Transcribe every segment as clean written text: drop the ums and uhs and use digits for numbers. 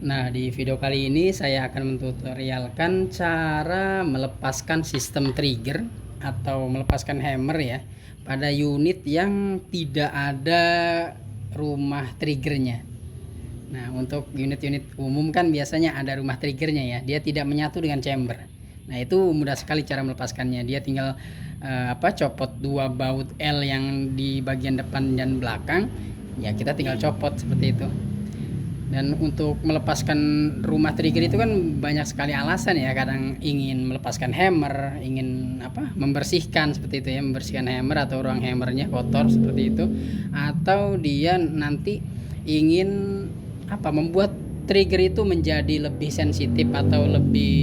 Nah, di video kali ini saya akan mentutorialkan cara melepaskan sistem trigger atau melepaskan hammer ya pada unit yang tidak ada rumah triggernya. Nah, untuk unit-unit umum kan biasanya ada rumah triggernya ya, dia tidak menyatu dengan chamber. Nah, itu mudah sekali cara melepaskannya. Dia tinggal copot dua baut L yang di bagian depan dan belakang. Ya, kita tinggal copot seperti itu. Dan untuk melepaskan rumah trigger itu kan banyak sekali alasan ya. Kadang ingin melepaskan hammer, ingin membersihkan seperti itu ya, membersihkan hammer atau ruang hammernya kotor seperti itu, atau dia nanti ingin membuat trigger itu menjadi lebih sensitif atau lebih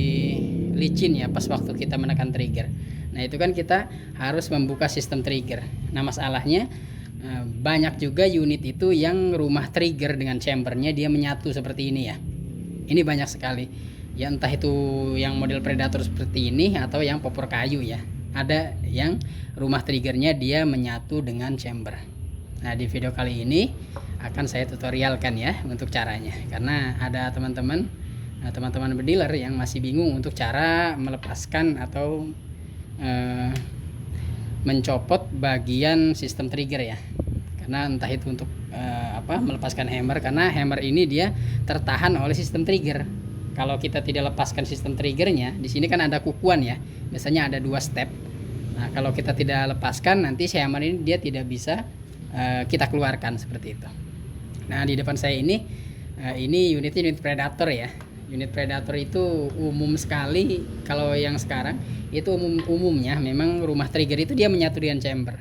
licin ya pas waktu kita menekan trigger. Nah, itu kan kita harus membuka sistem trigger. Nah, masalahnya banyak juga unit itu yang rumah trigger dengan chambernya dia menyatu seperti ini ya. Ini banyak sekali ya, entah itu yang model predator seperti ini atau yang popor kayu ya. Ada yang rumah triggernya dia menyatu dengan chamber. Nah, di video kali ini akan saya tutorialkan ya untuk caranya, karena ada teman-teman berdealer yang masih bingung untuk cara melepaskan atau mencopot bagian sistem trigger ya. Karena entah itu untuk melepaskan hammer, karena hammer ini dia tertahan oleh sistem trigger. Kalau kita tidak lepaskan sistem triggernya, di sini kan ada kukuan ya, biasanya ada 2 step. Nah, kalau kita tidak lepaskan, nanti si hammer ini dia tidak bisa kita keluarkan seperti itu. Nah, di depan saya ini unitnya unit predator ya. Unit predator itu umum sekali. Kalau yang sekarang itu umumnya memang rumah trigger itu dia menyatu dengan chamber.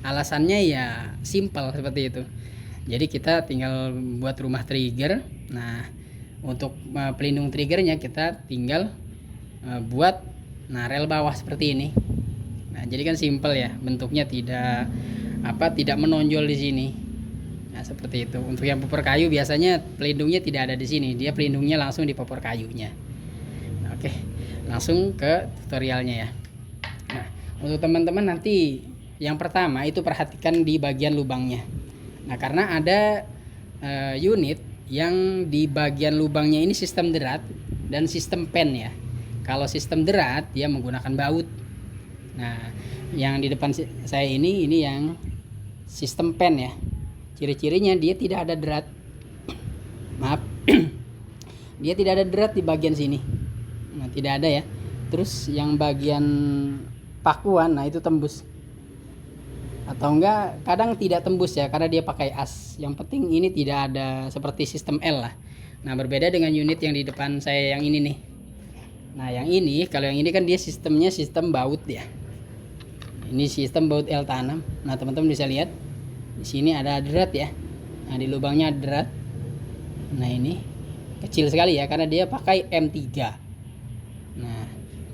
Alasannya ya simple seperti itu. Jadi kita tinggal buat rumah trigger. Nah, untuk pelindung triggernya kita tinggal buat rel bawah seperti ini. Nah, jadi kan simple ya, bentuknya tidak menonjol di sini. Nah, seperti itu. Untuk yang popor kayu biasanya pelindungnya tidak ada di sini, dia pelindungnya langsung di popor kayunya. Nah, oke, langsung ke tutorialnya ya. Nah, untuk teman-teman nanti yang pertama itu perhatikan di bagian lubangnya. Nah, karena ada unit yang di bagian lubangnya ini sistem derat dan sistem pen ya. Kalau sistem derat dia menggunakan baut. Nah, yang di depan saya ini yang sistem pen ya. Ciri-cirinya dia tidak ada derat. Maaf. Dia tidak ada derat di bagian sini. Nah, tidak ada ya. Terus yang bagian pakuan, nah itu tembus. Atau enggak, kadang tidak tembus ya karena dia pakai as. Yang penting ini tidak ada seperti sistem L lah. Nah, berbeda dengan unit yang di depan saya yang ini nih. Nah, yang ini, kalau yang ini kan dia sistemnya sistem baut ya. Ini sistem baut L tanam. Nah, teman-teman bisa lihat di sini ada derat ya. Nah, di lubangnya ada derat. Nah, ini kecil sekali ya karena dia pakai M3. Nah,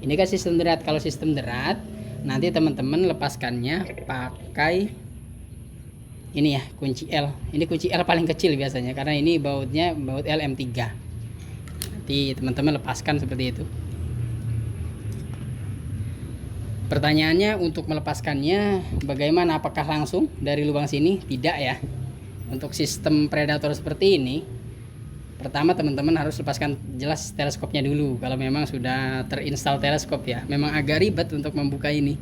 ini kan sistem derat. Kalau sistem derat nanti teman-teman lepaskannya pakai ini ya, kunci L. Ini kunci L paling kecil biasanya karena ini bautnya baut L M3. Nanti teman-teman lepaskan seperti itu. Pertanyaannya untuk melepaskannya bagaimana? Apakah langsung dari lubang sini? Tidak ya. Untuk sistem predator seperti ini, pertama teman-teman harus lepaskan jelas teleskopnya dulu. Kalau memang sudah terinstall teleskop ya, memang agak ribet untuk membuka ini.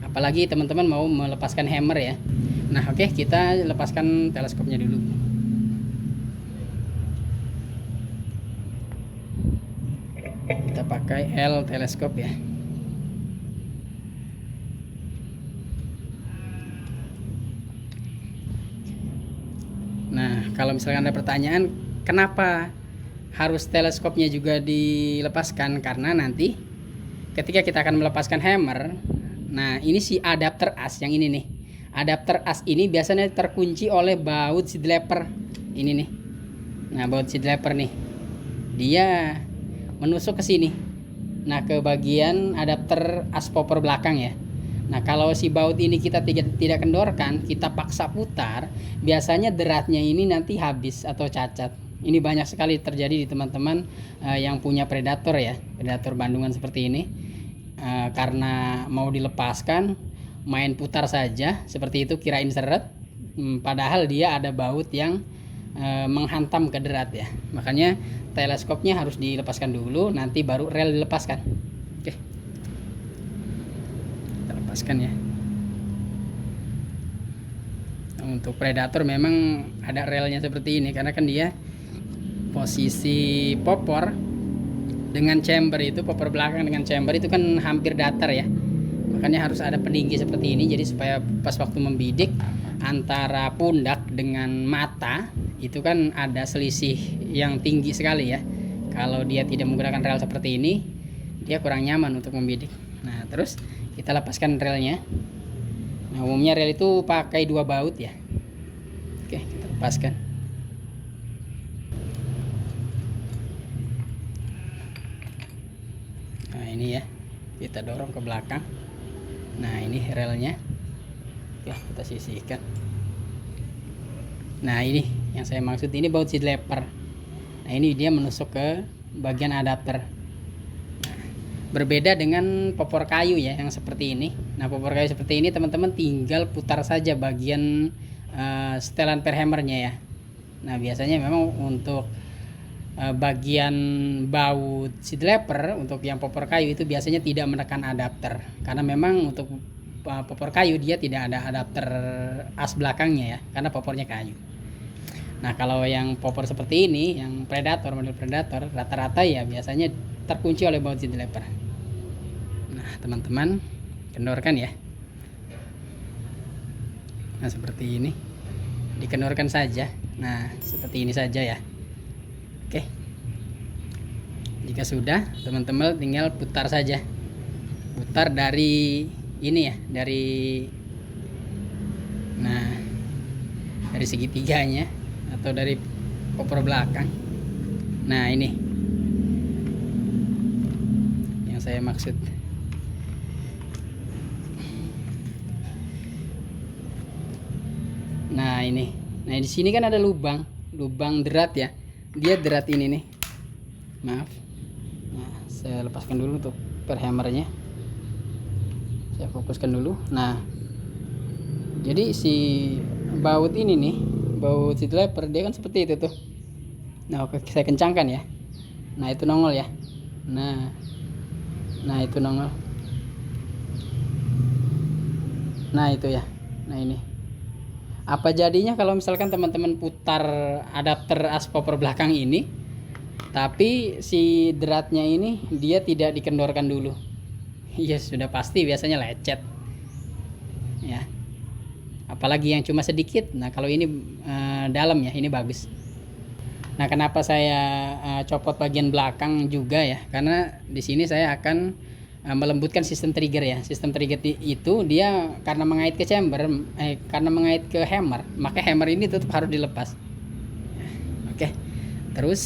Apalagi teman-teman mau melepaskan hammer ya. Nah, oke, kita lepaskan teleskopnya dulu. Kita pakai L teleskop ya. Nah, kalau misalkan ada pertanyaan kenapa harus teleskopnya juga dilepaskan, karena nanti ketika kita akan melepaskan hammer, nah ini si adapter as yang ini nih. Adapter as ini biasanya terkunci oleh baut seat lever ini nih. Nah, baut seat lever nih. Dia menusuk ke sini. Nah, ke bagian adapter as popor belakang ya. Nah, kalau si baut ini kita tidak kendorkan, kita paksa putar, biasanya deratnya ini nanti habis atau cacat. Ini banyak sekali terjadi di teman-teman yang punya predator ya, predator Bandungan seperti ini. Karena mau dilepaskan, main putar saja seperti itu, kirain seret, padahal dia ada baut yang menghantam ke derat ya. Makanya teleskopnya harus dilepaskan dulu, nanti baru rel dilepaskan. Oke, kita lepaskan ya. Untuk Predator memang ada relnya seperti ini karena kan dia posisi popor dengan chamber itu, popor belakang dengan chamber itu kan hampir datar ya. Makanya harus ada peninggi seperti ini, jadi supaya pas waktu membidik antara pundak dengan mata itu kan ada selisih yang tinggi sekali ya. Kalau dia tidak menggunakan rel seperti ini, dia kurang nyaman untuk membidik. Nah, terus kita lepaskan relnya. Nah, umumnya rel itu pakai 2 baut ya. Oke, kita lepaskan. Nah, ini ya, kita dorong ke belakang. Nah, ini relnya. Oke, kita sisihkan. Nah, ini yang saya maksud, ini baut seat lever. Nah, ini dia menusuk ke bagian adapter. Berbeda dengan popor kayu ya yang seperti ini. Nah, popor kayu seperti ini teman-teman tinggal putar saja bagian setelan per hammernya ya. Nah, biasanya memang untuk bagian baut seat lever untuk yang popor kayu itu biasanya tidak menekan adapter, karena memang untuk popor kayu dia tidak ada adapter as belakangnya ya, karena popornya kayu. Nah, kalau yang popor seperti ini, yang Predator, model Predator, rata-rata ya biasanya terkunci oleh baut seat lever. Nah, teman-teman kendorkan ya. Nah, seperti ini, dikendorkan saja. Nah, seperti ini saja ya. Oke, jika sudah, teman-teman tinggal putar saja, putar dari ini ya, dari segitiganya atau dari popor belakang. Nah, ini yang saya maksud. Nah, ini, nah di sini kan ada lubang derat ya. Dia derat ini nih, maaf. Nah, saya lepaskan dulu untuk per hammernya, saya fokuskan dulu. Nah, jadi si baut ini nih, baut seat lever, dia kan seperti itu tuh. Nah, oke, saya kencangkan ya. Nah, itu nongol ya. Nah itu nongol. Nah, itu ya. Nah, ini apa jadinya kalau misalkan teman-teman putar adapter as popor belakang ini, tapi si deratnya ini dia tidak dikendorkan dulu? Iya, sudah pasti biasanya lecet ya, apalagi yang cuma sedikit. Nah, kalau ini dalam ya, ini bagus. Nah, kenapa saya copot bagian belakang juga ya, karena di sini saya akan melembutkan sistem trigger ya. Sistem trigger itu dia karena mengait ke chamber, karena mengait ke hammer, maka hammer ini tetap harus dilepas. Oke, terus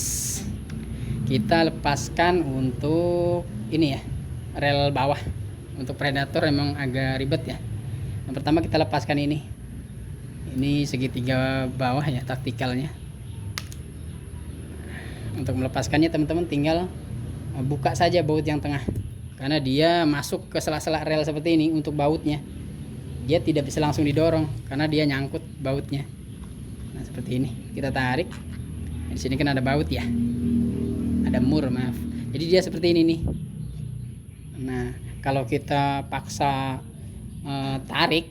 kita lepaskan untuk ini ya, rel bawah. Untuk Predator emang agak ribet ya. Yang pertama kita lepaskan ini segitiga bawah ya, taktikalnya. Untuk melepaskannya teman-teman tinggal buka saja baut yang tengah, karena dia masuk ke sela-sela rel seperti ini. Untuk bautnya dia tidak bisa langsung didorong karena dia nyangkut bautnya. Nah, seperti ini kita tarik. Di sini kan ada baut ya, ada mur, maaf. Jadi dia seperti ini nih. Nah, kalau kita paksa tarik,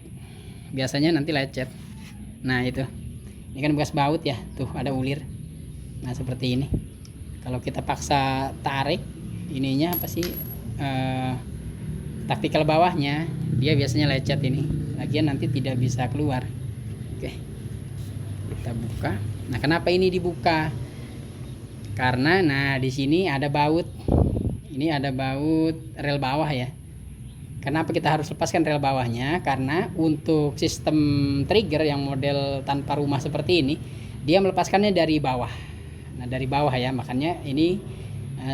biasanya nanti lecet. Nah, itu ini kan bekas baut ya, tuh ada ulir. Nah, seperti ini. Kalau kita paksa tarik ininya apa sih, taktikal bawahnya, dia biasanya lecet ini. Lagian nanti tidak bisa keluar. Oke, kita buka. Nah, kenapa ini dibuka? Karena nah di sini ada baut. Ini ada baut rel bawah ya. Kenapa kita harus lepaskan rel bawahnya? Karena untuk sistem trigger yang model tanpa rumah seperti ini, dia melepaskannya dari bawah. Nah, dari bawah ya, makanya ini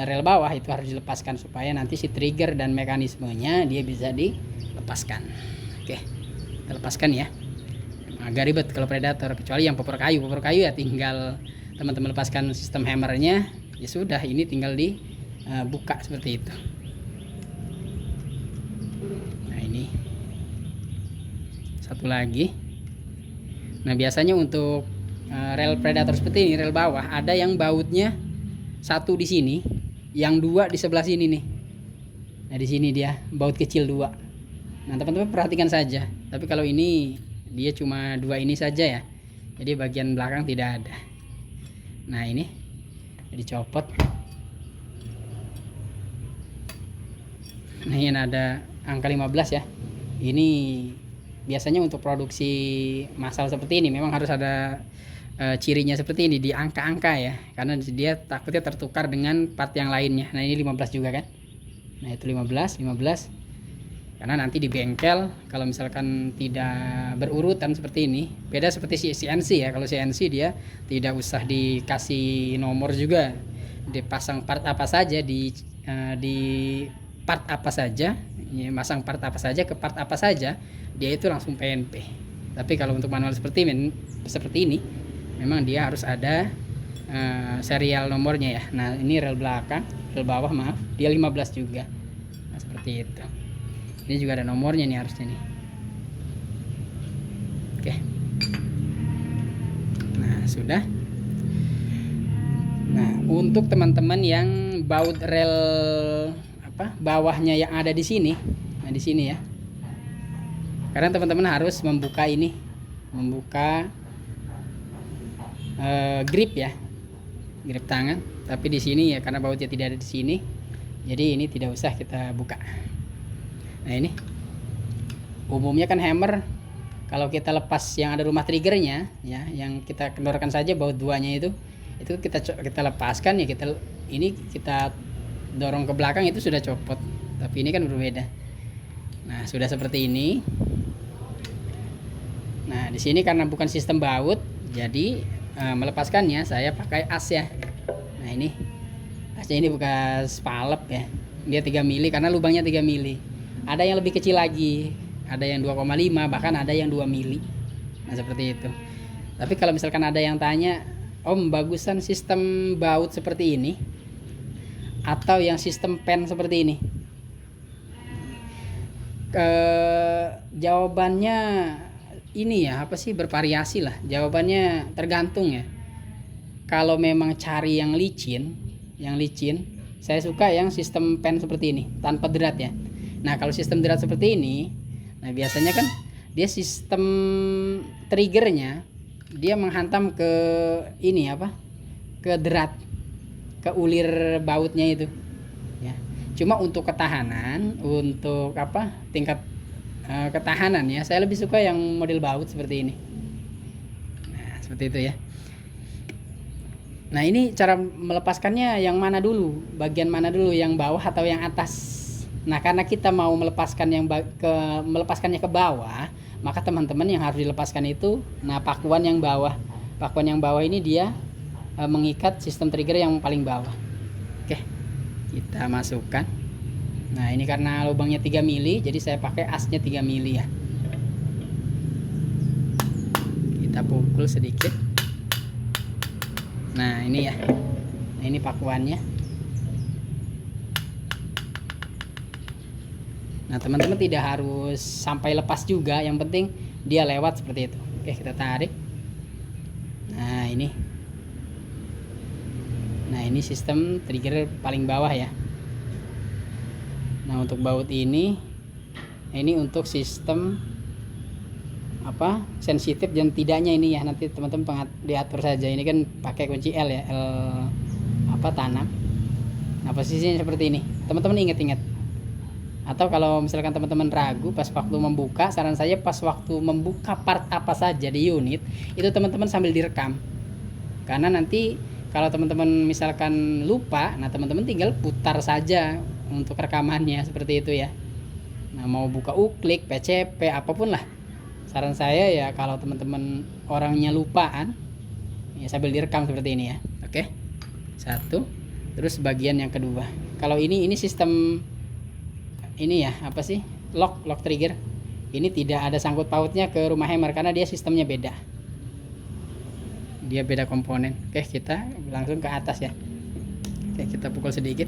rel bawah itu harus dilepaskan supaya nanti si trigger dan mekanismenya dia bisa dilepaskan. Oke, kita lepaskan ya. Agak ribet kalau Predator, kecuali yang popor kayu ya tinggal teman-teman lepaskan sistem hammernya, ya sudah, ini tinggal dibuka seperti itu. Nah, ini satu lagi. Nah, biasanya untuk rel predator seperti ini, rel bawah, ada yang bautnya satu di sini, yang dua di sebelah sini nih. Nah di sini dia baut kecil dua. Nah teman-teman perhatikan saja. Tapi kalau ini dia cuma dua ini saja ya. Jadi bagian belakang tidak ada. Nah ini dicopot. Nah ini ada angka 15 ya. Ini biasanya untuk produksi massal seperti ini memang harus ada cirinya seperti ini di angka-angka ya, karena dia takutnya tertukar dengan part yang lainnya. Nah ini 15 juga kan. Nah itu 15 karena nanti di bengkel kalau misalkan tidak berurutan seperti ini, beda seperti CNC ya. Kalau CNC dia tidak usah dikasih nomor juga, dipasang part apa saja di part apa saja, masang part apa saja ke part apa saja, dia itu langsung PNP. Tapi kalau untuk manual seperti ini memang dia harus ada serial nomornya ya. Nah ini rel belakang, rel bawah maaf, dia 15 juga. Nah seperti itu. Ini juga ada nomornya nih harusnya nih. Oke. Nah sudah. Nah untuk teman-teman yang baut rel bawahnya yang ada di sini, nah di sini ya. Karena teman-teman harus membuka ini, membuka grip ya, grip tangan. Tapi di sini ya karena bautnya tidak ada di sini, jadi ini tidak usah kita buka. Nah ini umumnya kan hammer kalau kita lepas yang ada rumah triggernya ya, yang kita kendorkan saja baut duanya itu kita lepaskan ya, kita dorong ke belakang itu sudah copot. Tapi ini kan berbeda. Nah sudah seperti ini. Nah di sini karena bukan sistem baut, jadi melepaskannya saya pakai as ya. Nah ini asnya ini bekas palep ya, dia 3 mili karena lubangnya 3 mili. Ada yang lebih kecil lagi, ada yang 2,5, bahkan ada yang 2 mili. Nah seperti itu. Tapi kalau misalkan ada yang tanya, Om bagusan sistem baut seperti ini atau yang sistem pen seperti ini? Jawabannya ini ya, bervariasi lah. Jawabannya tergantung ya. Kalau memang cari yang licin, saya suka yang sistem pen seperti ini tanpa derat ya. Nah kalau sistem derat seperti ini, nah biasanya kan dia sistem triggernya dia menghantam ke ini ke derat, ke ulir bautnya itu ya. Cuma untuk ketahanan, untuk tingkat ketahanan ya, saya lebih suka yang model baut seperti ini. Nah seperti itu ya. Nah ini cara melepaskannya yang mana dulu, bagian mana dulu, yang bawah atau yang atas? Nah karena kita mau melepaskannya ke bawah, maka teman-teman yang harus dilepaskan itu pakuan yang bawah. Pakuan yang bawah ini dia mengikat sistem trigger yang paling bawah. Oke, kita masukkan. Nah ini karena lubangnya 3 mili, jadi saya pakai asnya 3 mili ya. Kita pukul sedikit. Nah ini ya, nah ini pakuannya. Nah teman-teman tidak harus sampai lepas juga, yang penting dia lewat seperti itu. Oke kita tarik. Nah ini sistem trigger paling bawah ya. Nah untuk baut ini untuk sistem sensitif dan tidaknya ini ya, nanti teman-teman diatur saja. Ini kan pakai kunci L ya, L tanam. Nah posisinya seperti ini, teman-teman ingat. Atau kalau misalkan teman-teman ragu pas waktu membuka, saran saya pas waktu membuka part apa saja di unit itu teman-teman sambil direkam. Karena nanti kalau teman-teman misalkan lupa, nah teman-teman tinggal putar saja untuk rekamannya seperti itu ya. Nah mau buka uklik, PCP, apapun lah, saran saya ya kalau teman-teman orangnya lupaan ya sambil direkam seperti ini ya. Oke, satu. Terus bagian yang kedua, kalau ini sistem ini ya lock trigger. Ini tidak ada sangkut pautnya ke rumah hammer karena dia sistemnya beda, dia beda komponen. Oke kita langsung ke atas ya. Oke kita pukul sedikit.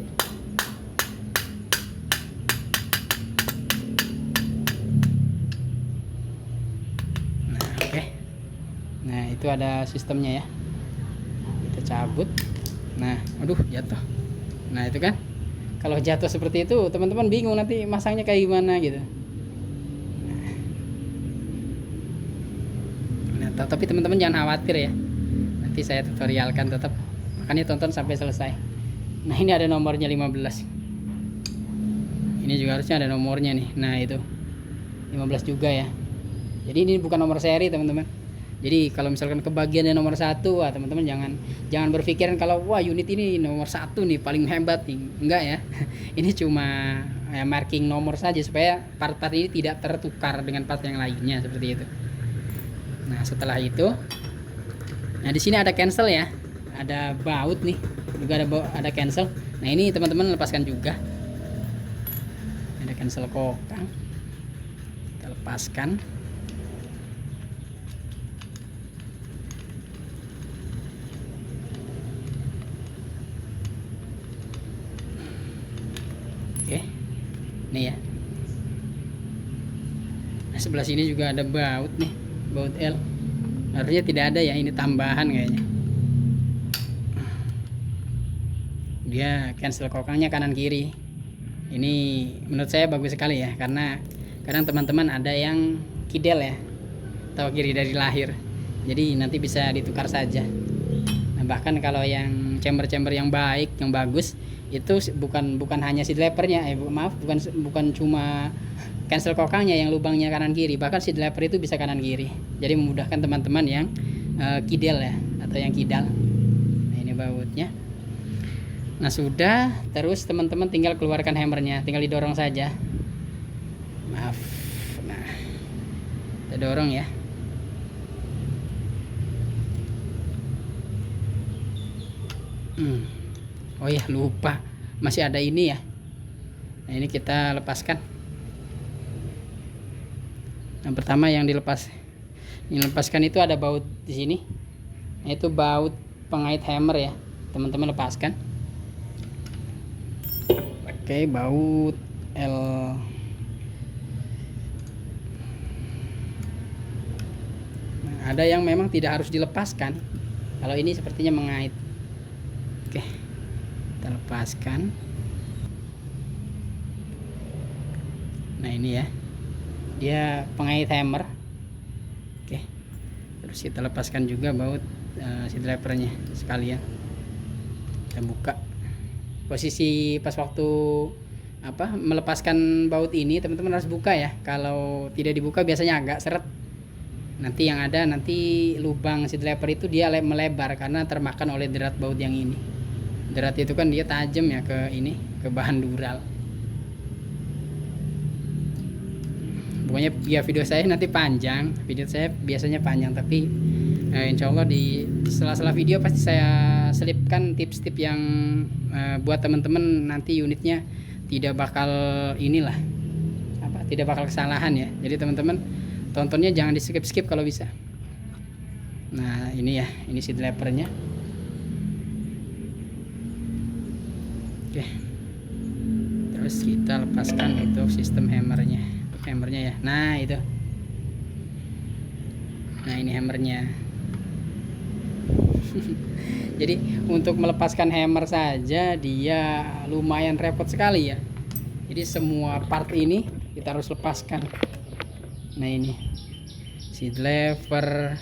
Nah itu ada sistemnya ya. Kita cabut. Nah, aduh jatuh. Nah itu kan, kalau jatuh seperti itu teman-teman bingung nanti masangnya kayak gimana gitu. Nah, tapi teman-teman jangan khawatir ya, nanti saya tutorialkan tetap, makanya tonton sampai selesai. Nah ini ada nomornya 15, ini juga harusnya ada nomornya nih. Nah itu 15 juga ya, jadi ini bukan nomor seri teman-teman. Jadi kalau misalkan kebagiannya nomor 1, wah teman-teman jangan berpikiran kalau wah unit ini nomor 1 nih paling hebat nih. Enggak ya. Ini cuma ya, marking nomor saja supaya part-part ini tidak tertukar dengan part yang lainnya seperti itu. Nah, setelah itu, nah di sini ada cancel ya. Ada baut nih. Juga ada cancel. Nah, ini teman-teman lepaskan juga. Ada cancel kokang. Kita lepaskan. Oke, nih ya. Nah, sebelah sini juga ada baut nih, baut L. Harusnya tidak ada ya, ini tambahan kayaknya. Dia cancel kokangnya kanan kiri. Ini menurut saya bagus sekali ya, karena kadang teman-teman ada yang kidel ya, atau kiri dari lahir. Jadi nanti bisa ditukar saja. Nah, bahkan kalau yang chamber-chamber yang baik, yang bagus, itu bukan hanya seat levernya, bukan cuma cancel kokangnya yang lubangnya kanan kiri, bahkan seat lever itu bisa kanan kiri. Jadi memudahkan teman-teman yang kidal ya, atau yang kidal. Nah, ini bautnya. Nah sudah, terus teman-teman tinggal keluarkan hammernya, tinggal didorong saja. Maaf. Nah, kita dorong ya. Oh ya, lupa, masih ada ini ya. Nah ini kita lepaskan. Yang pertama yang dilepaskan itu ada baut di sini. Nah, itu baut pengait hammer ya, teman-teman lepaskan. Oke, baut L. Nah, ada yang memang tidak harus dilepaskan. Kalau ini sepertinya mengait. Oke, kita lepaskan. Nah ini ya, dia pengait hammer. Oke, terus kita lepaskan juga baut si drivernya sekalian. Kita buka. Posisi pas waktu melepaskan baut ini teman-teman harus buka ya. Kalau tidak dibuka biasanya agak seret. Nanti yang ada nanti lubang si driver itu dia melebar karena termakan oleh derat baut yang ini. Derat itu kan dia tajam ya ke bahan dural. Pokoknya ya video saya nanti panjang, video saya biasanya panjang, tapi insya Allah di sela-sela video pasti saya selipkan tips-tips yang buat teman-teman nanti unitnya tidak bakal tidak bakal kesalahan ya. Jadi teman-teman tontonnya jangan di skip kalau bisa. Nah ini ya, ini seat levernya. Oke, terus kita lepaskan untuk sistem hammernya ya. Nah itu, nah ini hammernya. Jadi untuk melepaskan hammer saja dia lumayan repot sekali ya. Jadi semua part ini kita harus lepaskan. Nah ini seat lever,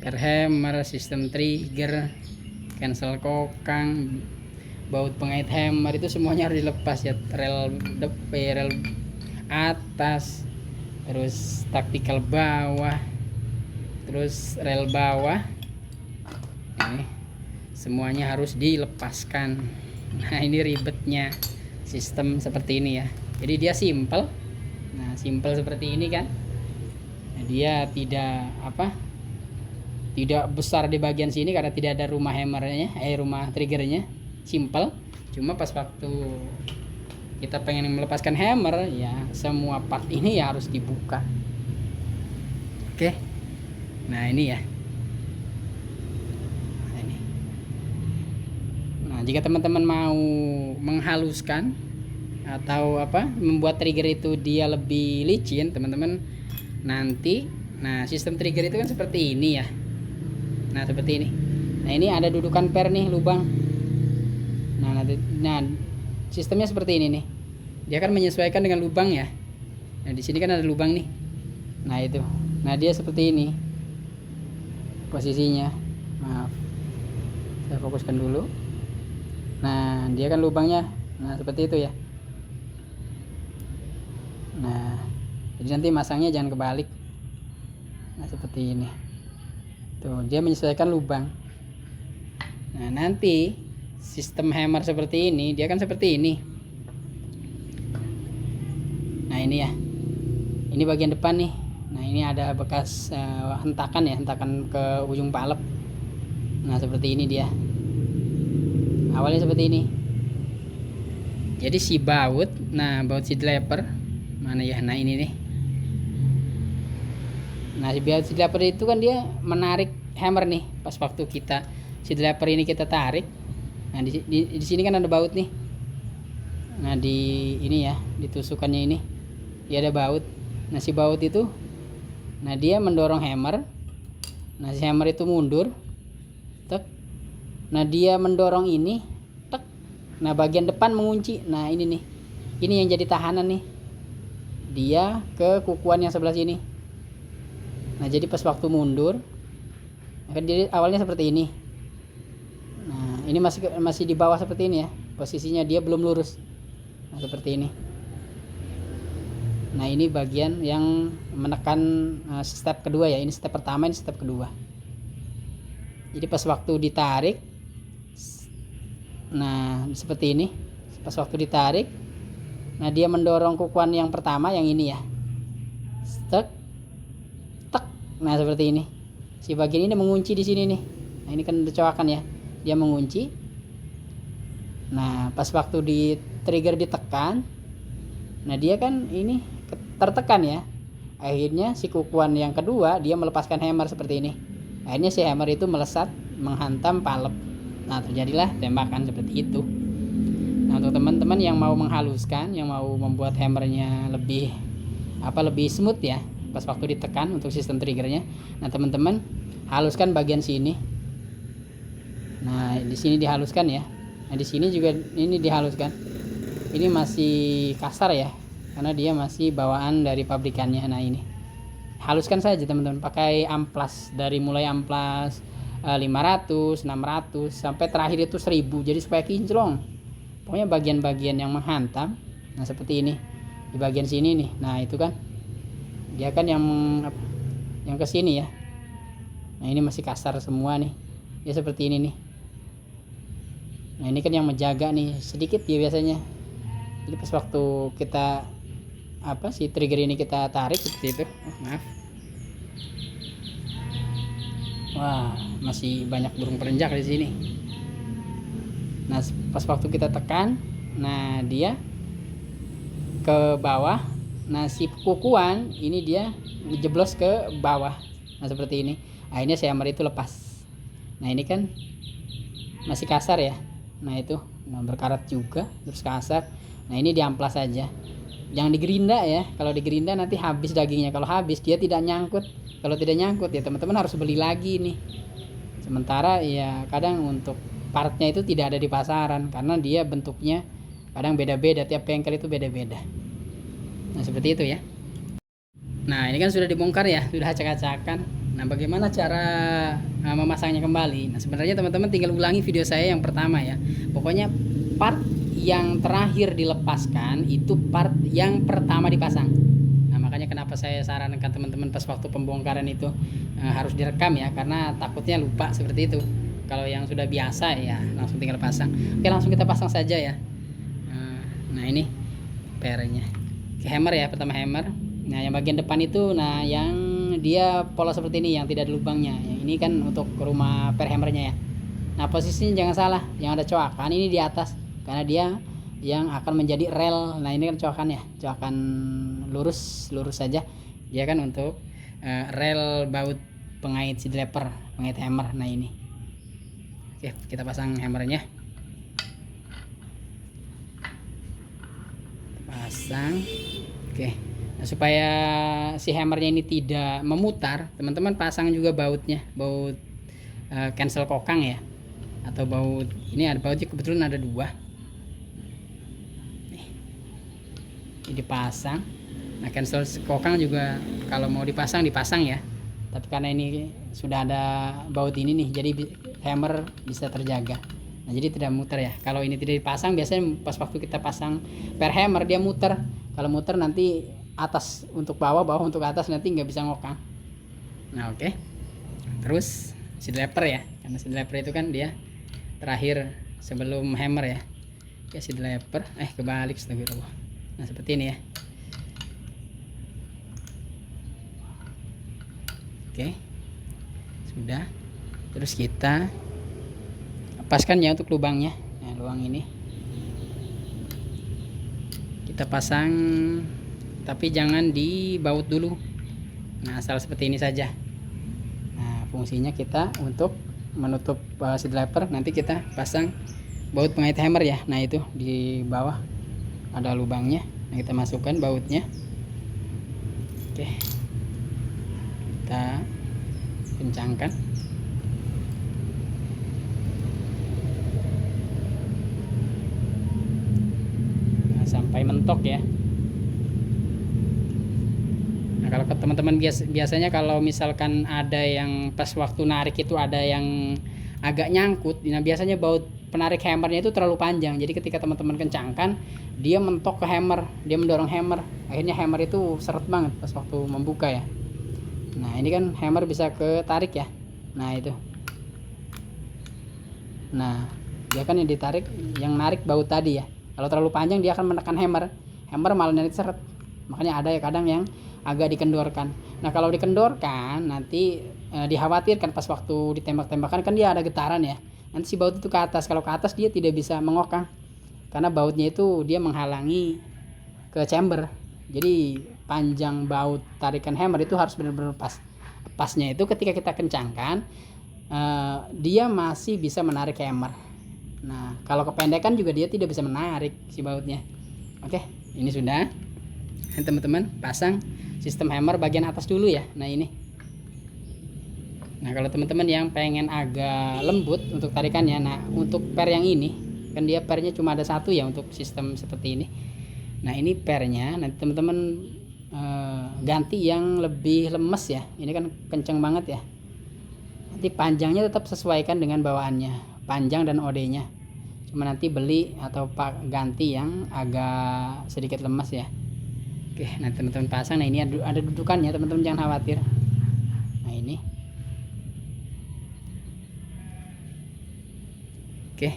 hammer, sistem trigger, cancel kokang, baut pengait hammer, itu semuanya harus dilepas ya. Rel atas, terus taktikal bawah, terus rel bawah, ini semuanya harus dilepaskan. Nah ini ribetnya sistem seperti ini ya. Jadi dia simple. Nah simple seperti ini kan. Nah, dia tidak besar di bagian sini karena tidak ada rumah hammernya, rumah triggernya. Simple. Cuma pas waktu kita pengen melepaskan hammer ya, semua part ini ya harus dibuka. Oke. Nah ini ya. Nah jika teman-teman mau menghaluskan atau membuat trigger itu dia lebih licin, teman-teman nanti, nah sistem trigger itu kan seperti ini ya. Nah seperti ini. Nah ini ada dudukan per nih, lubang. Nah sistemnya seperti ini nih. Dia akan menyesuaikan dengan lubang ya. Nah di sini kan ada lubang nih. Nah itu. Nah dia seperti ini posisinya. Maaf, saya fokuskan dulu. Nah dia kan lubangnya. Nah seperti itu ya. Nah jadi nanti masangnya jangan kebalik. Nah seperti ini. Tuh dia menyesuaikan lubang. Nah nanti sistem hammer seperti ini, dia kan seperti ini. Nah ini ya, ini bagian depan nih. Nah ini ada bekas hentakan ya, hentakan ke ujung palep. Nah seperti ini dia, awalnya seperti ini. Jadi si baut, nah baut seat lever mana ya, nah ini nih. Nah si baut seat lever itu kan dia menarik hammer nih. Pas waktu kita seat lever ini kita tarik, nah di sini kan ada baut nih. Nah di ini ya, ditusukannya ini dia ada baut. Nah si baut itu, nah dia mendorong hammer. Nah si hammer itu mundur, tek. Nah dia mendorong ini, tek. Nah bagian depan mengunci. Nah ini nih, ini yang jadi tahanan nih, dia ke kukuan yang sebelah sini. Nah jadi pas waktu mundur, kan jadi awalnya seperti ini. Nah ini masih di bawah seperti ini ya, posisinya dia belum lurus. Nah seperti ini. Nah ini bagian yang menekan step kedua ya. Ini step pertama, ini step kedua. Jadi pas waktu ditarik, nah seperti ini. Pas waktu ditarik, nah dia mendorong kukuan yang pertama, yang ini ya. Stek, tek. Nah seperti ini. Si bagian ini mengunci di sini nih. Nah ini kan coakan ya. Dia mengunci. Nah pas waktu di trigger ditekan, nah dia kan ini tertekan ya. Akhirnya si kukuan yang kedua dia melepaskan hammer seperti ini. Akhirnya si hammer itu melesat menghantam palep. Nah terjadilah tembakan seperti itu. Nah untuk teman-teman yang mau menghaluskan, yang mau membuat hammernya lebih smooth ya, pas waktu ditekan untuk sistem triggernya, nah teman-teman haluskan bagian sini. Nah di sini dihaluskan ya. Nah di sini juga ini dihaluskan. Ini masih kasar ya, karena dia masih bawaan dari pabrikannya. Nah ini haluskan saja teman-teman, pakai amplas, dari mulai amplas 500, 600 sampai terakhir itu 1000, jadi supaya kinclong. Pokoknya bagian-bagian yang menghantam, nah seperti ini di bagian sini nih. Nah itu kan dia kan yang ke sini ya. Nah ini masih kasar semua nih, ya seperti ini nih. Nah ini kan yang menjaga nih sedikit ya biasanya. Jadi pas waktu kita si trigger ini kita tarik seperti itu. Maaf. Wah, masih banyak burung perenjak di sini. Nah, pas waktu kita tekan, nah dia ke bawah. Nah, si kukuan ini dia jeblos ke bawah. Nah, seperti ini. Akhirnya si hammer itu lepas. Nah, ini kan masih kasar ya. Nah, itu berkarat juga, terus kasar. Nah ini diamplas saja, jangan digerinda ya. Kalau digerinda nanti habis dagingnya. Kalau habis dia tidak nyangkut. Kalau tidak nyangkut ya teman-teman harus beli lagi nih. Sementara ya kadang untuk partnya itu tidak ada di pasaran, karena dia bentuknya kadang beda-beda, tiap bengkel itu beda-beda. Nah seperti itu ya. Nah ini kan sudah dibongkar ya, sudah acak-acakan. Nah bagaimana cara memasangnya kembali? Nah sebenarnya teman-teman tinggal ulangi video saya yang pertama ya. Pokoknya part yang terakhir dilepaskan itu part yang pertama dipasang. Nah makanya kenapa saya sarankan teman-teman pas waktu pembongkaran itu harus direkam ya, karena takutnya lupa seperti itu. Kalau yang sudah biasa ya langsung tinggal pasang. Oke langsung kita pasang saja ya. Nah ini pernya ke hammer ya, pertama hammer. Nah yang bagian depan itu, nah yang dia pola seperti ini, yang tidak ada lubangnya. Yang ini kan untuk rumah per hammernya ya. Nah posisinya jangan salah, yang ada coakan ini di atas, karena dia yang akan menjadi rel. Nah ini kan coakan ya, coakan lurus saja. Dia kan untuk rel baut pengait seat lever, pengait hammer. Nah ini, oke kita pasang hammernya, pasang. Oke, nah, supaya si hammernya ini tidak memutar, teman-teman pasang juga bautnya, baut cancel kokang ya, atau baut. Ini ada bautnya kebetulan ada 2 nih, ini dipasang. Nah cancel kokang juga kalau mau dipasang ya, tapi karena ini sudah ada baut ini nih, jadi hammer bisa terjaga. Nah jadi tidak muter ya. Kalau ini tidak dipasang, biasanya pas waktu kita pasang per hammer dia muter. Kalau muter nanti atas untuk bawah, bawah untuk atas, nanti nggak bisa ngokang. Nah oke. Terus seat lever ya, karena seat lever itu kan dia terakhir sebelum hammer ya. Oke, seat lever kebalik, astagfirullah. Nah seperti ini ya. Oke, sudah. Terus kita lepaskan ya untuk lubangnya. Nah lubang ini kita pasang, tapi jangan dibaut dulu. Nah asal seperti ini saja. Nah fungsinya kita untuk menutup seat lever. Nanti kita pasang baut pengait hammer ya. Nah itu di bawah ada lubangnya. Nah kita masukkan bautnya. Oke, kita kencangkan. Nah, sampai mentok ya. Nah kalau teman-teman biasanya kalau misalkan ada yang pas waktu narik itu ada yang agak nyangkut, nah biasanya baut penarik hammernya itu terlalu panjang. Jadi ketika teman-teman kencangkan, dia mentok ke hammer, dia mendorong hammer, akhirnya hammer itu seret banget pas waktu membuka ya. Nah ini kan hammer bisa ketarik ya. Nah itu, nah dia kan yang ditarik, yang narik baut tadi ya. Kalau terlalu panjang dia akan menekan hammer, hammer malah narik seret. Makanya ada ya kadang yang agak dikendorkan. Nah kalau dikendorkan nanti dikhawatirkan pas waktu ditembak-tembakan kan dia ada getaran ya. Nanti si baut itu ke atas. Kalau ke atas dia tidak bisa mengokang, karena bautnya itu dia menghalangi ke chamber. Jadi panjang baut tarikan hammer itu harus benar-benar pas. Pasnya itu ketika kita kencangkan, dia masih bisa menarik hammer. Nah kalau kependekan juga dia tidak bisa menarik si bautnya. Oke, ini sudah. Teman-teman pasang sistem hammer bagian atas dulu ya. Nah ini. Nah kalau teman-teman yang pengen agak lembut untuk tarikannya, nah untuk per yang ini kan dia pernya cuma ada 1 ya untuk sistem seperti ini. Nah ini pernya nanti teman-teman ganti yang lebih lemes ya. Ini kan kenceng banget ya. Nanti panjangnya tetap sesuaikan dengan bawaannya, panjang dan OD nya. Cuma nanti beli atau ganti yang agak sedikit lemes ya. Oke, nah teman-teman pasang. Nah ini ada dudukannya, teman-teman jangan khawatir. Nah ini. Oke.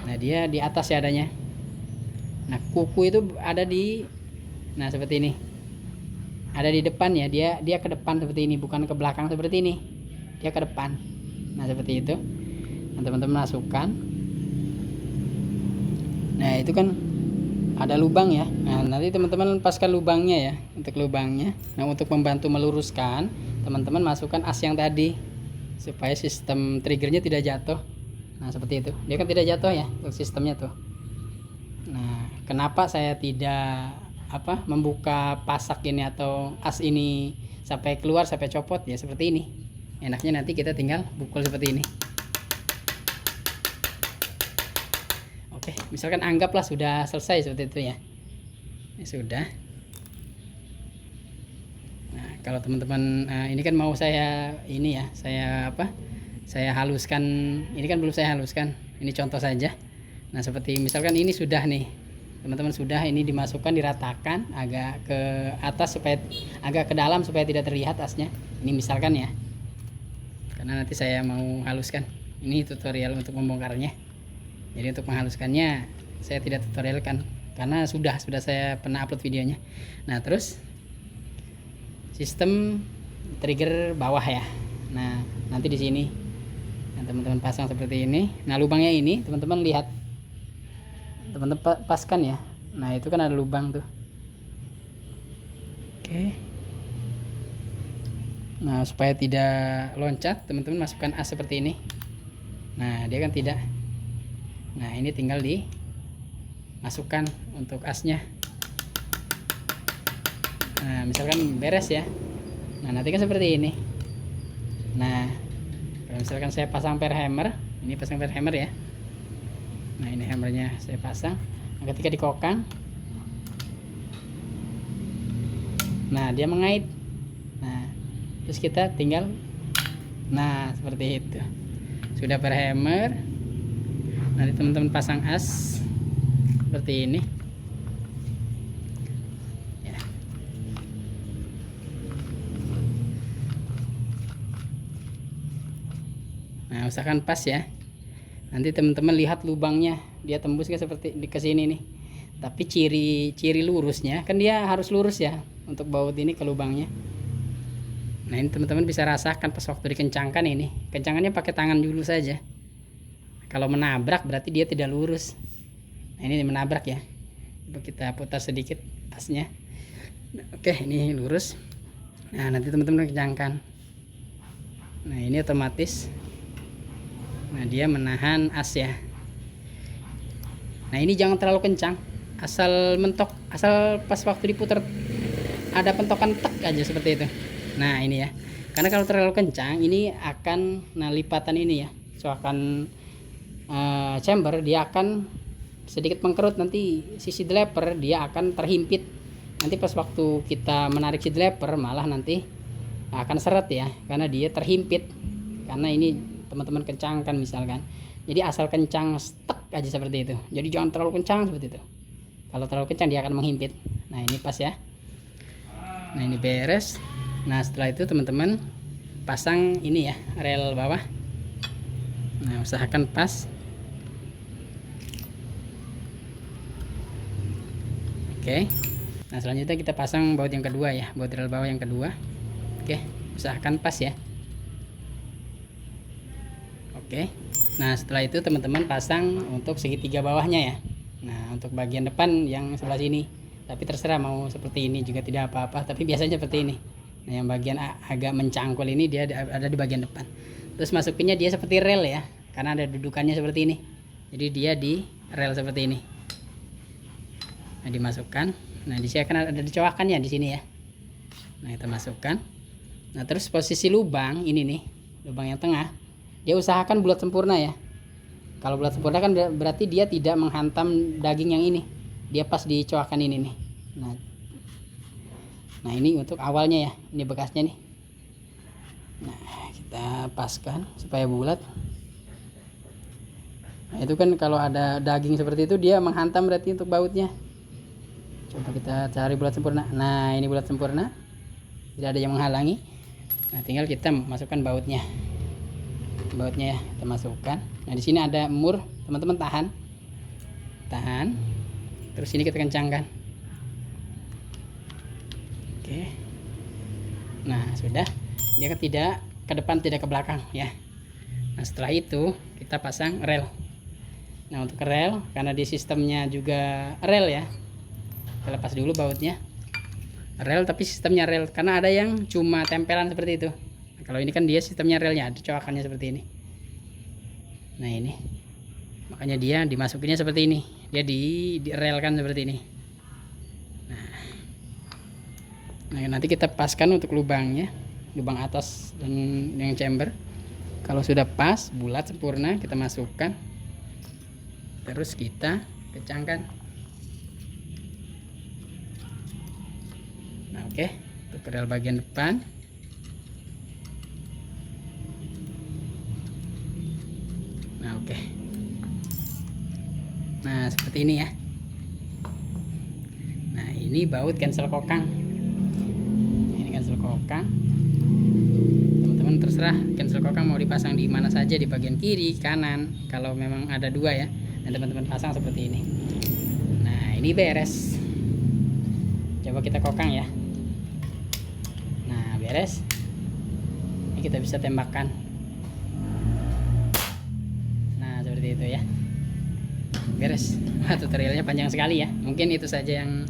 Nah dia di atas ya adanya. Nah kuku itu ada di, nah seperti ini. Ada di depan ya, dia ke depan seperti ini, bukan ke belakang seperti ini. Dia ke depan. Nah seperti itu. Nah teman-teman masukkan. Nah itu kan ada lubang ya. Nah nanti teman-teman lepaskan lubangnya ya, untuk lubangnya. Nah untuk membantu meluruskan, teman-teman masukkan as yang tadi supaya sistem triggernya tidak jatuh. Nah seperti itu, dia kan tidak jatuh ya untuk sistemnya tuh. Nah kenapa saya tidak membuka pasak ini atau as ini sampai keluar, sampai copot ya, seperti ini. Enaknya nanti kita tinggal pukul seperti ini. Oke, misalkan anggaplah sudah selesai seperti itu ya. Ini sudah. Nah, kalau teman-teman ini kan mau saya ini ya, saya haluskan. Ini kan belum saya haluskan. Ini contoh saja. Nah, seperti misalkan ini sudah nih. Teman-teman sudah, ini dimasukkan, diratakan agak ke atas supaya agak ke dalam supaya tidak terlihat asnya. Ini misalkan ya. Karena nanti saya mau haluskan. Ini tutorial untuk membongkarnya. Jadi untuk menghaluskannya saya tidak tutorialkan karena sudah saya pernah upload videonya. Nah terus sistem trigger bawah ya. Nah nanti di sini teman-teman pasang seperti ini. Nah lubangnya ini teman-teman lihat, teman-teman paskan ya. Nah itu kan ada lubang tuh. Oke. Nah supaya tidak loncat, teman-teman masukkan as seperti ini. Nah dia kan tidak. Nah ini tinggal dimasukkan untuk asnya. Nah misalkan beres ya. Nah nanti kan seperti ini. Nah Misalkan saya pasang per hammer, ini pasang per hammer ya. Nah ini hammernya saya pasang. Nah, ketika dikokang, nah dia mengait. Nah terus kita tinggal, nah seperti itu, sudah per hammer. Nanti teman-teman pasang as seperti ini ya. Nah usahakan pas ya. Nanti teman-teman lihat lubangnya, dia tembus ke seperti di kesini nih. Tapi ciri lurusnya kan dia harus lurus ya untuk baut ini ke lubangnya. Nah ini teman-teman bisa rasakan pas waktu dikencangkan ini. Kencangannya pakai tangan dulu saja. Kalau menabrak berarti dia tidak lurus. Nah ini menabrak ya. Coba kita putar sedikit asnya. Oke ini lurus. Nah nanti teman-teman kencangkan. Nah ini otomatis. Nah dia menahan as ya. Nah ini jangan terlalu kencang, asal mentok, asal pas waktu diputar ada pentokan tek aja seperti itu. Nah ini ya, karena kalau terlalu kencang ini akan, nah lipatan ini ya, soakan chamber dia akan sedikit mengkerut, nanti sisi dleper dia akan terhimpit. Nanti pas waktu kita menarik si dleper malah nanti akan seret ya, karena dia terhimpit. Karena ini teman-teman kencangkan misalkan, jadi asal kencang stuck aja seperti itu, jadi jangan terlalu kencang seperti itu. Kalau terlalu kencang dia akan menghimpit. Nah ini pas ya. Nah ini beres. Nah setelah itu teman-teman pasang ini ya, rel bawah. Nah usahakan pas. Oke. Nah selanjutnya kita pasang baut yang kedua ya, baut rel bawah yang kedua. Oke, usahakan pas ya. Oke. Nah setelah itu teman-teman pasang untuk segitiga bawahnya ya. Nah untuk bagian depan yang sebelah sini, tapi terserah mau seperti ini juga tidak apa-apa, tapi biasanya seperti ini. Nah yang bagian agak mencangkul ini dia ada di bagian depan. Terus masukinnya dia seperti rel ya, karena ada dudukannya seperti ini, jadi dia di rel seperti ini. Nah dimasukkan. Nah di sini akan ada dicowakannya di sini ya. Nah kita masukkan. Nah terus posisi lubang ini nih, lubang yang tengah, dia usahakan bulat sempurna ya. Kalau bulat sempurna kan berarti dia tidak menghantam daging yang ini, dia pas dicoakan ini nih. Nah ini untuk awalnya ya, ini bekasnya nih. Nah kita paskan supaya bulat. Nah itu kan kalau ada daging seperti itu dia menghantam berarti untuk bautnya. Coba kita cari bulat sempurna. Nah ini bulat sempurna, tidak ada yang menghalangi. Nah tinggal kita masukkan bautnya ya, kita masukkan. Nah di sini ada mur, teman-teman tahan, terus ini kita kencangkan. Oke. Nah sudah, dia tidak ke depan tidak ke belakang ya. Nah setelah itu kita pasang rel. Nah untuk rel, karena di sistemnya juga rel ya, kita lepas dulu bautnya. Rel tapi sistemnya rel, karena ada yang cuma tempelan seperti itu. Nah, kalau ini kan dia sistemnya relnya, ada coakannya seperti ini. Nah ini, makanya dia dimasukinnya seperti ini, dia direlkan seperti ini. Nah nanti kita paskan untuk lubangnya, lubang atas dan yang chamber. Kalau sudah pas bulat sempurna kita masukkan, terus kita kencangkan. Nah oke, untuk rel bagian depan. Nah oke. Nah seperti ini ya. Nah ini baut cancel kokang. Ini cancel kokang. Teman-teman terserah cancel kokang mau dipasang di mana saja, di bagian kiri, kanan. Kalau memang ada dua ya, dan teman-teman pasang seperti ini. Nah ini beres. Coba kita kokang ya. Nah beres. Ini kita bisa tembakkan. Nah seperti itu ya. Beres. Tutorialnya panjang sekali ya. Mungkin itu saja yang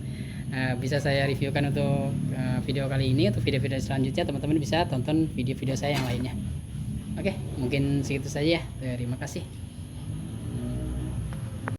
bisa saya reviewkan untuk video kali ini. Untuk video-video selanjutnya teman-teman bisa tonton video-video saya yang lainnya. Oke, mungkin segitu saja ya. Terima kasih.